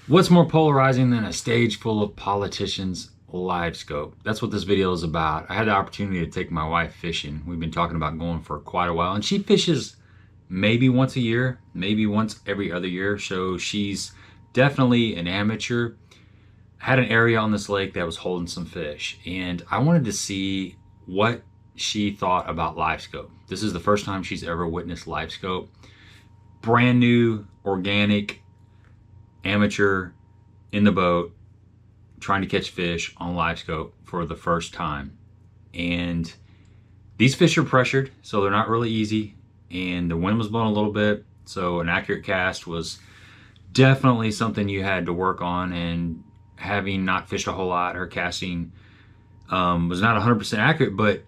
What's more polarizing than a stage full of politicians? LiveScope. That's what this video is about. I had the opportunity to take my wife fishing. We've been talking about going for quite a while, and she fishes maybe once a year, maybe once every other year. So she's definitely an amateur. Had an area on this lake that was holding some fish, and I wanted to see what she thought about LiveScope. This is the first time she's ever witnessed LiveScope. Brand new, organic, amateur in the boat trying to catch fish on LiveScope for the first time. And these fish are pressured, so they're not really easy, and the wind was blowing a little bit, so an accurate cast was definitely something you had to work on. And having not fished a whole lot, her casting was not 100% accurate, but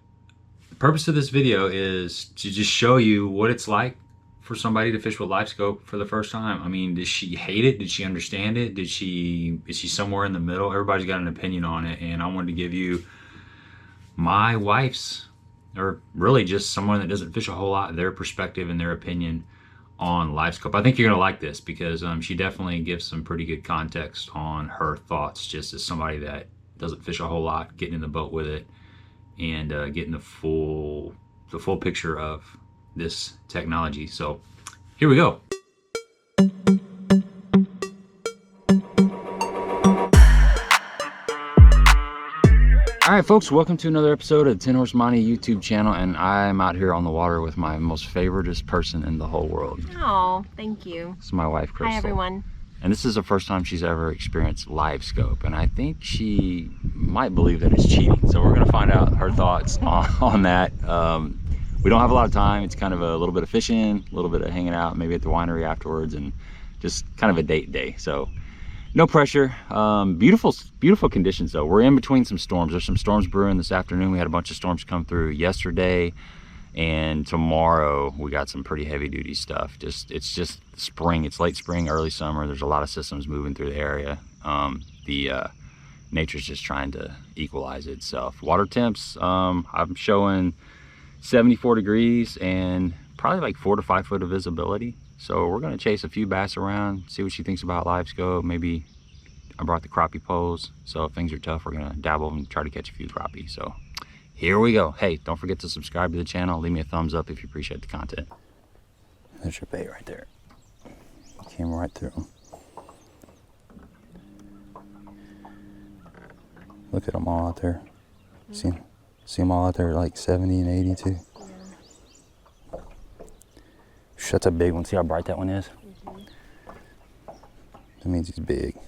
the purpose of this video is to just show you what it's like for somebody to fish with LiveScope for the first time. I mean, does she hate it? Did she understand it? Is she somewhere in the middle? Everybody's got an opinion on it, and I wanted to give you my wife's, or really just someone that doesn't fish a whole lot, their perspective and their opinion on LiveScope. I think you're gonna like this because she definitely gives some pretty good context on her thoughts, just as somebody that doesn't fish a whole lot, getting in the boat with it and getting the full picture of this technology. So here we go. All right, folks, welcome to another episode of the 10 Horse Monty YouTube channel, and I'm out here on the water with my most favoriteest person in the whole world. Oh, thank you. This is my wife, Crystal. Hi, everyone. And this is the first time she's ever experienced LiveScope, and I think she might believe that it's cheating. So we're gonna find out her thoughts on that. We don't have a lot of time. It's kind of a little bit of fishing, a little bit of hanging out, maybe at the winery afterwards, and just kind of a date day. So no pressure. Beautiful conditions though. We're in between some storms. There's some storms brewing this afternoon. We had a bunch of storms come through yesterday, and tomorrow we got some pretty heavy duty stuff. It's just spring. It's late spring, early summer. There's a lot of systems moving through the area. Nature's just trying to equalize itself. Water temps, I'm showing 74 degrees and probably like 4 to 5 foot of visibility. So we're gonna chase a few bass around, see what she thinks about LiveScope. Maybe I brought the crappie poles, so if things are tough, we're gonna dabble and try to catch a few crappie. So here we go. Hey, don't forget to subscribe to the channel. Leave me a thumbs up if you appreciate the content. There's your bait right there. Came right through them. Look at them all out there. See them all out there like 70 and 80 too. Yeah. That's a big one. See how bright that one is? That means he's big. Go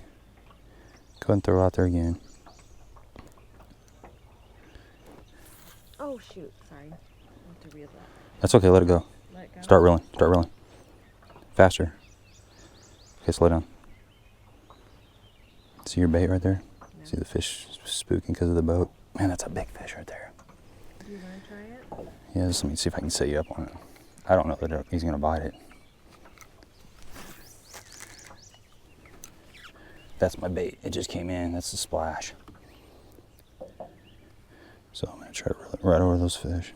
ahead and throw it out there again. Oh shoot, sorry. I have to reel that. That's okay, let it go. Let it go. Start reeling. Faster. Okay, slow down. See your bait right there? No. See the fish spooking because of the boat? Man, that's a big fish right there. You want to try it? Yeah, just let me see if I can set you up on it. I don't know that he's gonna bite it. That's my bait. It just came in. That's the splash. So I'm gonna try to reel it right over those fish.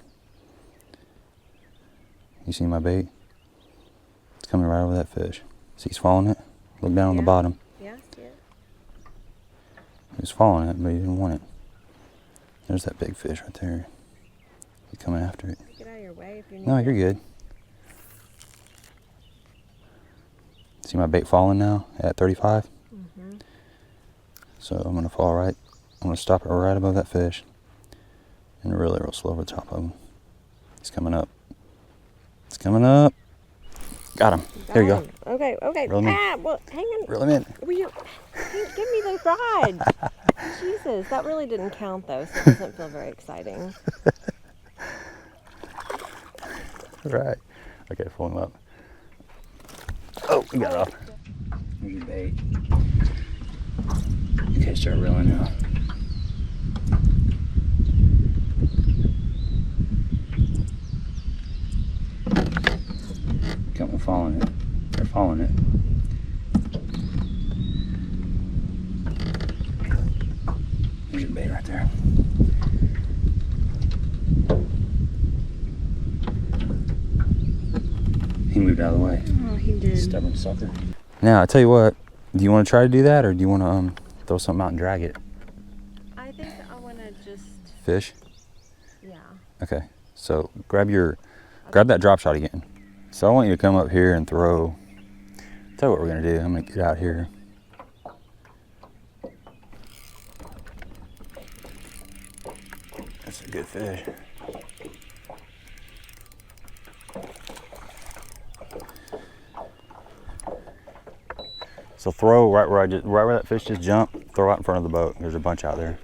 You see my bait? It's coming right over that fish. See, he's following it. Look down on the bottom. Yeah, see it. He was following it, but he didn't want it. There's that big fish right there. He's coming after it. Get out of your way if you need. No, you're good. See my bait falling now at 35? Mm-hmm. So I'm gonna fall right. I'm gonna stop it right above that fish and really real slow over the top of him. He's coming up. It's coming up. Got him. There you go. Okay. Reel him in. Well, hang on. Reel him in. Give me the rod. Jesus, that really didn't count though, so it doesn't feel very exciting. Right. Okay, pull him up. Oh, we got it off. Here's your bait. Okay, start reeling now. Come on, following it. They're following it. There's your bait right there. He moved out of the way. Oh, he did. Stubborn sucker. Now, I tell you what, Do you want to try to do that, or do you want to throw something out and drag it? I think I want to just... Fish? Yeah. Okay, so grab that drop shot again. So I want you to come up here and throw. Tell you what we're gonna do. I'm gonna get out here. That's a good fish. So throw right where that fish just jumped. Throw out in front of the boat. There's a bunch out there.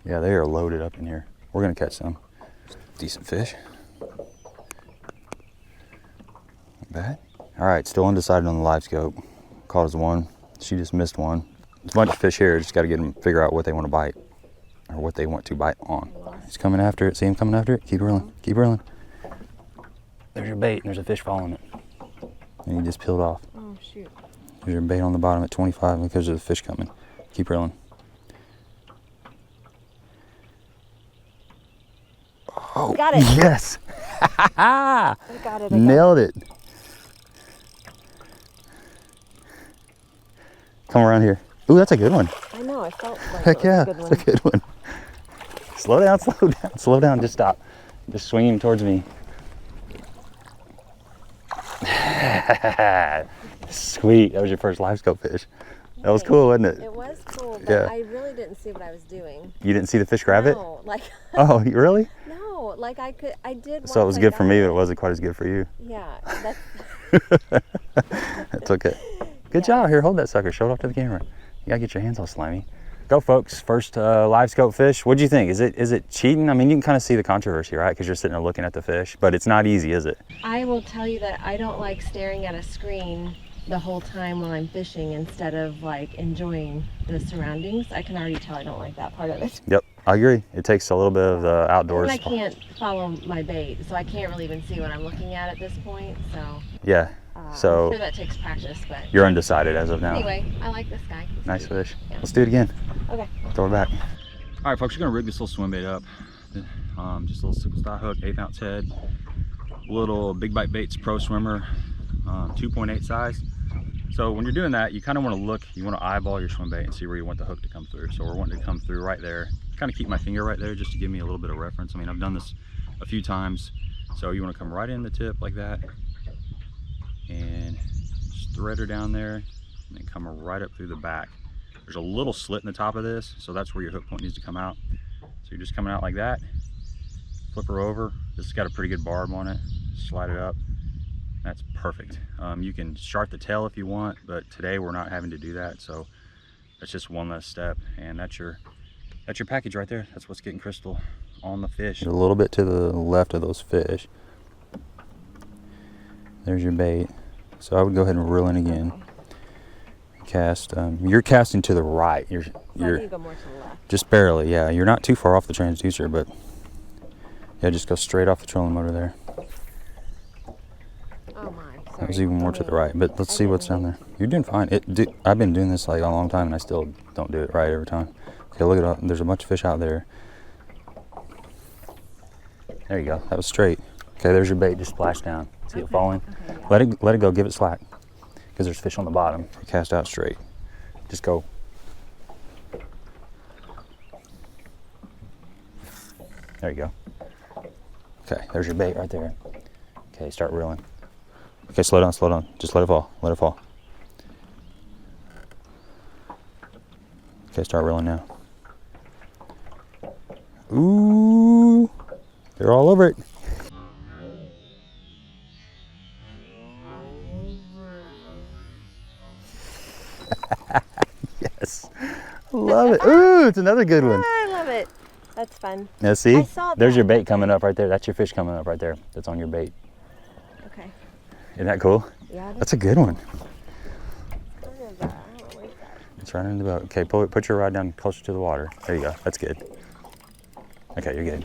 Yeah, they are loaded up in here. We're gonna catch some decent fish. Not bad. All right, still undecided on the live scope. Caught us one. She just missed one. There's a bunch of fish here. Just got to get them, figure out what they want to bite, or what they want to bite on. He's coming after it. See him coming after it? Keep reeling. Keep reeling. There's your bait, and there's a fish following it. And he just peeled off. Oh shoot. There's your bait on the bottom at 25 because of the fish coming. Keep reeling. Oh, got it. Yes. I got it. Nailed it. Come around here. Ooh, that's a good one. I know. I felt like Heck it was yeah, a good one. that's a good one. Slow down, slow down, slow down. Just stop. Just swing him towards me. Sweet. That was your first live scope fish. That was cool, wasn't it? It was cool, but Yeah. I really didn't see what I was doing. You didn't see the fish grab it? No, like Oh, really? no, like I did. So it was once I good for got me, but it wasn't quite as good for you. Yeah, that's That's okay. Good job. Here, hold that sucker. Show it off to the camera. You gotta get your hands all slimy. Go, folks. First live scope fish. What'd you think? Is it cheating? I mean, you can kind of see the controversy, right? Because you're sitting there looking at the fish, but it's not easy, is it? I will tell you that I don't like staring at a screen the whole time while I'm fishing instead of like enjoying the surroundings. I can already tell I don't like that part of it. Yep, I agree. It takes a little bit of the outdoors. And I can't follow my bait, so I can't really even see what I'm looking at this point. So Yeah. So I'm sure that takes practice, but you're undecided as of now. anyway, I like this guy. He's Nice cute. fish. Yeah. Let's do it again. Okay. Throw it back. All right, folks, we're gonna rig this little swim bait up. Just a little single style hook, 1/8 ounce head, little Big Bite Baits Pro Swimmer, 2.8 size. So when you're doing that, you kind of want to look, you want to eyeball your swim bait and see where you want the hook to come through. So we're wanting to come through right there. Kind of keep my finger right there just to give me a little bit of reference. I mean, I've done this a few times. So you want to come right in the tip like that and just thread her down there and then come right up through the back. There's a little slit in the top of this, so that's where your hook point needs to come out. So you're just coming out like that, flip her over. This has got a pretty good barb on it. Slide it up. That's perfect. You can sharp the tail if you want, but today we're not having to do that, so that's just one less step, and that's your package right there. That's what's getting Crystal on the fish. A little bit to the left of those fish. There's your bait. So I would go ahead and reel in again. Cast. You're casting to the right. So I need to go more to the left. Just barely, yeah. You're not too far off the transducer, but yeah, just go straight off the trolling motor there. Oh my. Sorry. That was even more to the right, but let's see what's down there. You're doing fine. I've been doing this like a long time, and I still don't do it right every time. Okay, look at it. There's a bunch of fish out there. There you go. That was straight. Okay, there's your bait. Just splash down. See it falling? Okay, yeah. Let it go. Give it slack, because there's fish on the bottom. Cast out straight. Just go. There you go. Okay, there's your bait right there. Okay, start reeling. Okay, slow down, slow down. Just let it fall. Let it fall. Okay, start reeling now. Ooh, they're all over it. Yes, love it. Ooh, it's another good one. I love it. That's fun. Now see, I saw there's that. your bait coming up right there. That's your fish coming up right there. That's on your bait. Okay. Isn't that cool? Yeah. That's a good one. What is that? I don't like that. It's right in the boat. Okay, put your rod down closer to the water. There you go. That's good. Okay, you're good.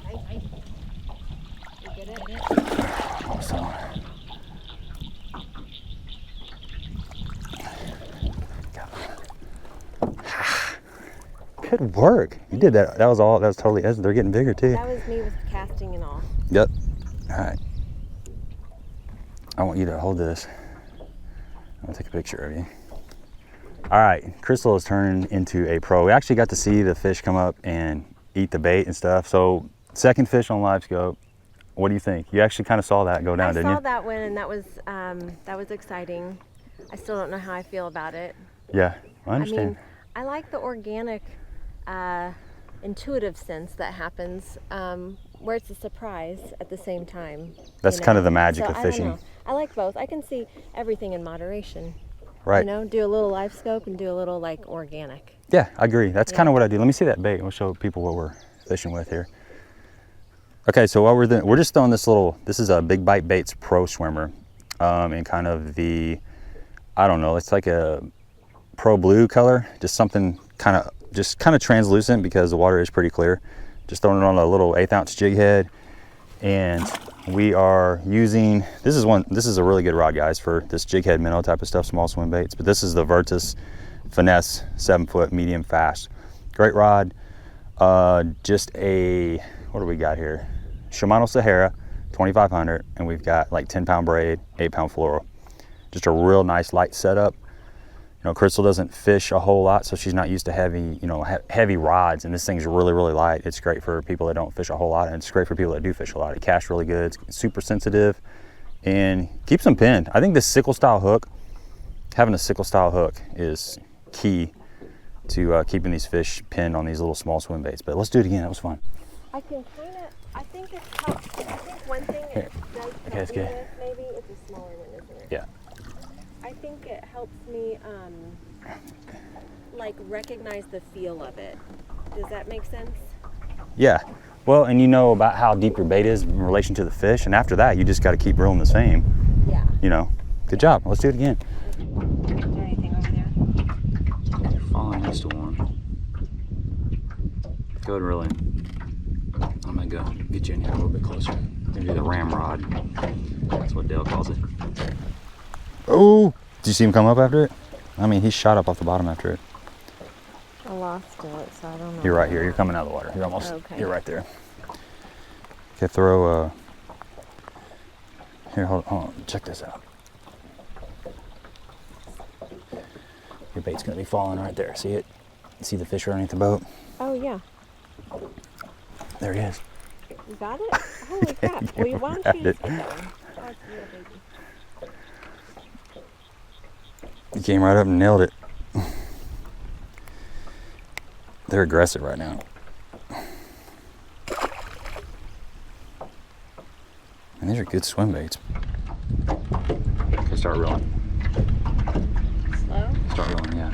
Nice. You get it? Awesome. Good work. You did that. That was totally, they're getting bigger too. That was me with casting and all. Yep. All right. I want you to hold this. I'm gonna take a picture of you. All right, Crystal is turning into a pro. We actually got to see the fish come up and eat the bait and stuff. So second fish on LiveScope. What do you think? You actually kind of saw that go down, didn't you? I saw that one, and that was exciting. I still don't know how I feel about it. Yeah, I understand. I mean, I like the organic, intuitive sense that happens, where it's a surprise at the same time. That's kind of the magic of fishing. I don't know. I like both. I can see everything in moderation. Right. You know, do a little LiveScope and do a little like organic. Yeah, I agree. That's kind of what I do. Let me see that bait. We'll show people what we're fishing with here. Okay, so what we're just throwing this is a Big Bite Baits Pro Swimmer, in kind of the, I don't know, it's like a pro blue color, just something kind of translucent because the water is pretty clear. Just throwing it on a little 1/8 ounce jig head, and we are using, this is a really good rod, guys, for this jig head minnow type of stuff, small swim baits. But this is the Virtus Finesse 7-foot medium fast. Great rod. Just a, what do we got here? Shimano Sahara 2500, and we've got like 10-pound braid, 8-pound fluoro. Just a real nice light setup. You know, Crystal doesn't fish a whole lot, so she's not used to heavy, you know, heavy rods, and this thing's really, really light. It's great for people that don't fish a whole lot, and it's great for people that do fish a lot. It casts really good, it's super sensitive, and keeps them pinned. I think this sickle style hook, having a sickle style hook is key to keeping these fish pinned on these little small swim baits. But let's do it again, that was fun. I think it's helpful. I think one thing it does help me with, maybe, it's a smaller one, isn't it? Yeah. I think it helps me like recognize the feel of it. Does that make sense? Yeah. Well, and you know about how deep your bait is in relation to the fish, and after that you just got to keep reeling the same. Yeah. You know. Good job. Let's do it again. Is there anything over there? You're falling next to one. Go ahead and reel in. I'm gonna go get you in here a little bit closer. Maybe the ramrod. That's what Dale calls it. Oh! Did you see him come up after it? I mean, he shot up off the bottom after it. I lost it, so I don't know. You're right here. You're coming out of the water. You're almost. Okay. You're right there. Okay, throw. Here, hold on. Check this out. Your bait's gonna be falling right there. See it? See the fish underneath the boat? Oh yeah. There he is. You got it? Holy crap! Well, why don't you just get that one? Oh, it's real big. He came right up and nailed it. They're aggressive right now. And these are good swim baits. Okay, start reeling. Slow? Start reeling, yeah.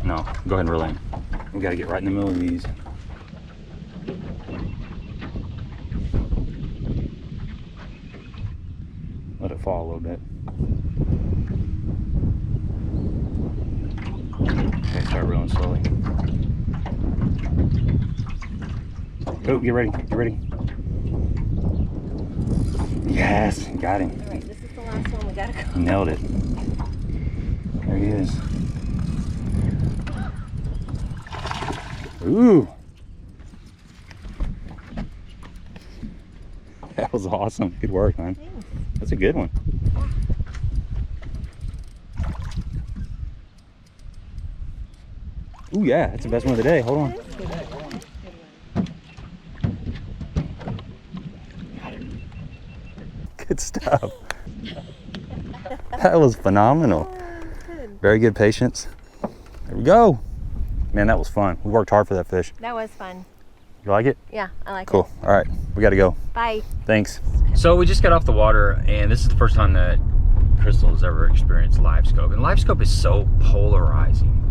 No, go ahead and reel in. We gotta get right in the middle of these. Let it fall a little bit. Okay, start reeling slowly. Oh, get ready, get ready. Yes, got him. All right, this is the last one. We gotta go. Nailed it. There he is. Ooh. That was awesome. Good work, man. Thanks. That's a good one. Ooh, yeah, that's the best one of the day. Hold on. Good stuff. That was phenomenal. Good. Very good patience. There we go. Man, that was fun. We worked hard for that fish. That was fun. You like it? Yeah, I like it. Cool. All right, we got to go. Bye. Thanks. So we just got off the water, and this is the first time that Crystal has ever experienced LiveScope. And LiveScope is so polarizing.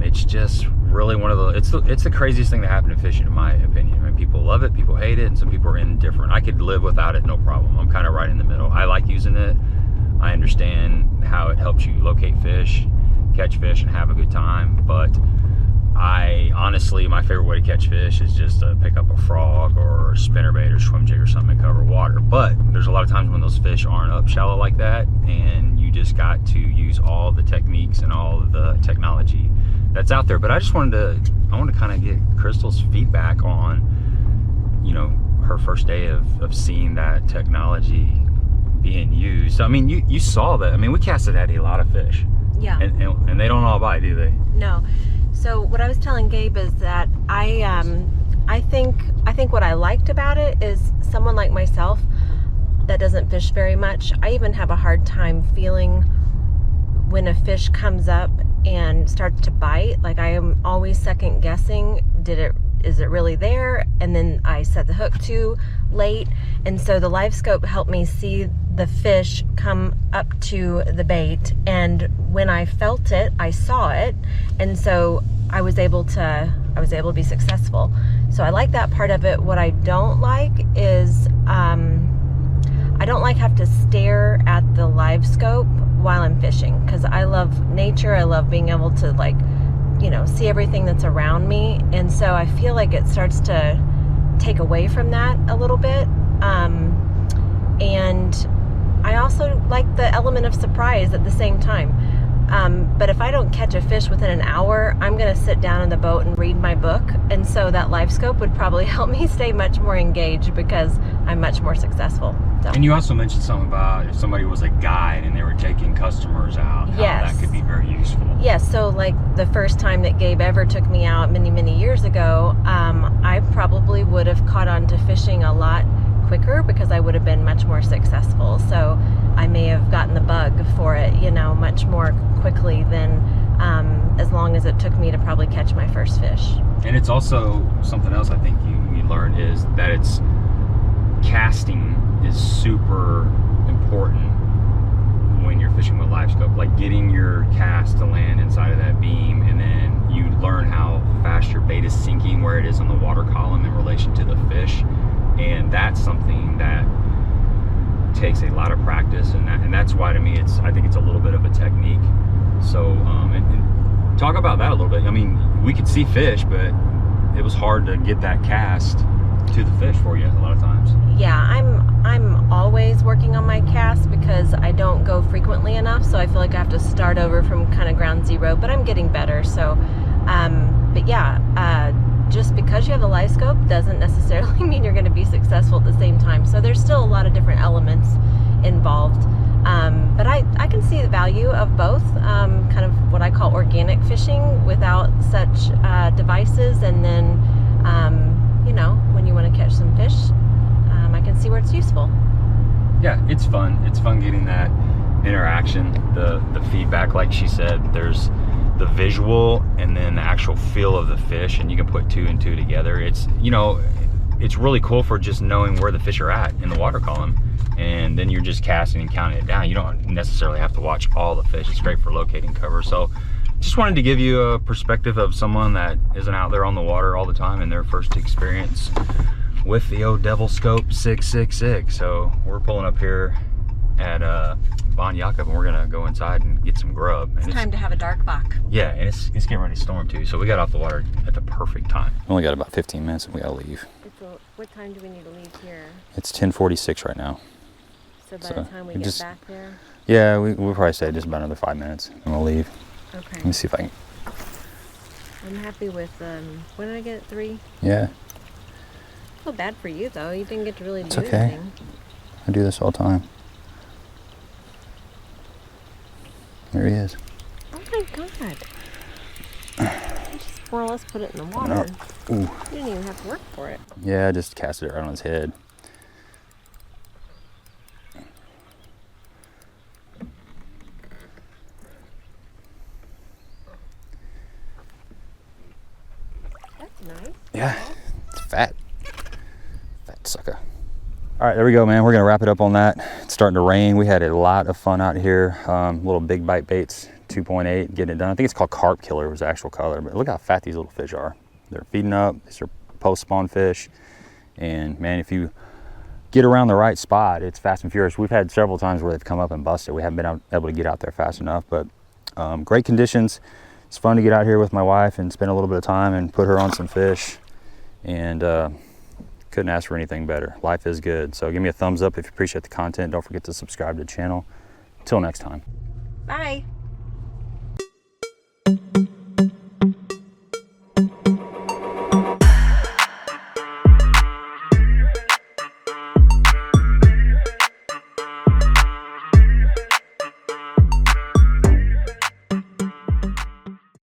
It's just really one of the, it's the craziest thing that happened in fishing, in my opinion. I mean, people love it, people hate it, and some people are indifferent. I could live without it, no problem. I'm kind of right in the middle. I like using it. I understand how it helps you locate fish, catch fish, and have a good time. But I honestly, my favorite way to catch fish is just to pick up a frog or a spinnerbait or swim jig or something and cover water. But there's a lot of times when those fish aren't up shallow like that, and you just got to use all the techniques and all of the technology that's out there. But I just wanted to kind of get Crystal's feedback on, you know, her first day of seeing that technology being used. I mean, you saw that. I mean, we casted at a lot of fish. Yeah. And they don't all bite, do they? No. So what I was telling Gabe is that I think what I liked about it is someone like myself that doesn't fish very much. I even have a hard time feeling when a fish comes up and starts to bite. Like, I am always second guessing, is it really there? And then I set the hook too late. And so the LiveScope helped me see the fish come up to the bait. And when I felt it, I saw it. And so I was able to be successful. So I like that part of it. What I don't like is, I don't like have to stare at the LiveScope while I'm fishing, because I love nature. I love being able to, like, you know, see everything that's around me. And so I feel like it starts to take away from that a little bit. And I also like the element of surprise at the same time. But if I don't catch a fish within an hour, I'm going to sit down in the boat and read my book. And so that LiveScope would probably help me stay much more engaged because I'm much more successful. So. And you also mentioned something about if somebody was a guide and they were taking customers out, how that could be very useful. Yes, so like the first time that Gabe ever took me out many years ago, I probably would have caught on to fishing a lot quicker because I would have been much more successful. So I may have gotten the bug for it, you know, much more quickly than as long as it took me to probably catch my first fish. And it's also something else I think you learned is that it's casting is super important when you're fishing with LiveScope, like getting your cast to land inside of that beam, and then you learn how fast your bait is sinking, where it is on the water column in relation to the fish. And that's something that takes a lot of practice, and that's why to me I think it's a little bit of a technique. So and talk about that a little bit. I mean, we could see fish, but it was hard to get that cast to the fish for you a lot of times. Yeah, I'm always working on my cast because I don't go frequently enough, so I feel like I have to start over from kind of ground zero, but I'm getting better. So but yeah, just because you have a LiveScope doesn't necessarily mean you're going to be successful at the same time. So there's still a lot of different elements involved. But I can see the value of both, kind of what I call organic fishing without such devices. And then, you know, when you want to catch some fish, I can see where it's useful. Yeah, it's fun. It's fun getting that interaction, the feedback. Like she said, there's the visual and then the actual feel of the fish, and you can put two and two together. It's, you know, it's really cool for just knowing where the fish are at in the water column, and then you're just casting and counting it down. You don't necessarily have to watch all the fish. It's great for locating cover. So just wanted to give you a perspective of someone that isn't out there on the water all the time in their first experience with the old LiveScope 666. So we're pulling up here at Von Jakob, and we're gonna go inside and get some grub. And it's time to have a dark buck. Yeah, and it's getting ready to storm too, so we got off the water at the perfect time. We only got about 15 minutes and we gotta leave. What time do we need to leave here? It's 10:46 right now. So by the time we get back there? Yeah, we'll probably say just about another 5 minutes and we'll leave. Okay. Let me see if I can. I'm happy with, when did I get it, 3? Yeah. I feel bad for you though, you didn't get to really do okay. anything. I do this all the time. There he is. Oh my God. You just more or less put it in the water. Ooh. You didn't even have to work for it. Yeah, I just casted it right on his head. That's nice. Yeah, it's fat. Fat sucker. All right, there we go, man. We're gonna wrap it up on that. It's starting to rain. We had a lot of fun out here. Little big bite baits, 2.8, getting it done. I think it's called Carp Killer was the actual color, but look how fat these little fish are. They're feeding up. These are post-spawn fish. And man, if you get around the right spot, it's fast and furious. We've had several times where they've come up and busted. We haven't been able to get out there fast enough, but great conditions. It's fun to get out here with my wife and spend a little bit of time and put her on some fish. And couldn't ask for anything better. Life is good. So give me a thumbs up if you appreciate the content. Don't forget to subscribe to the channel. Till next time. Bye.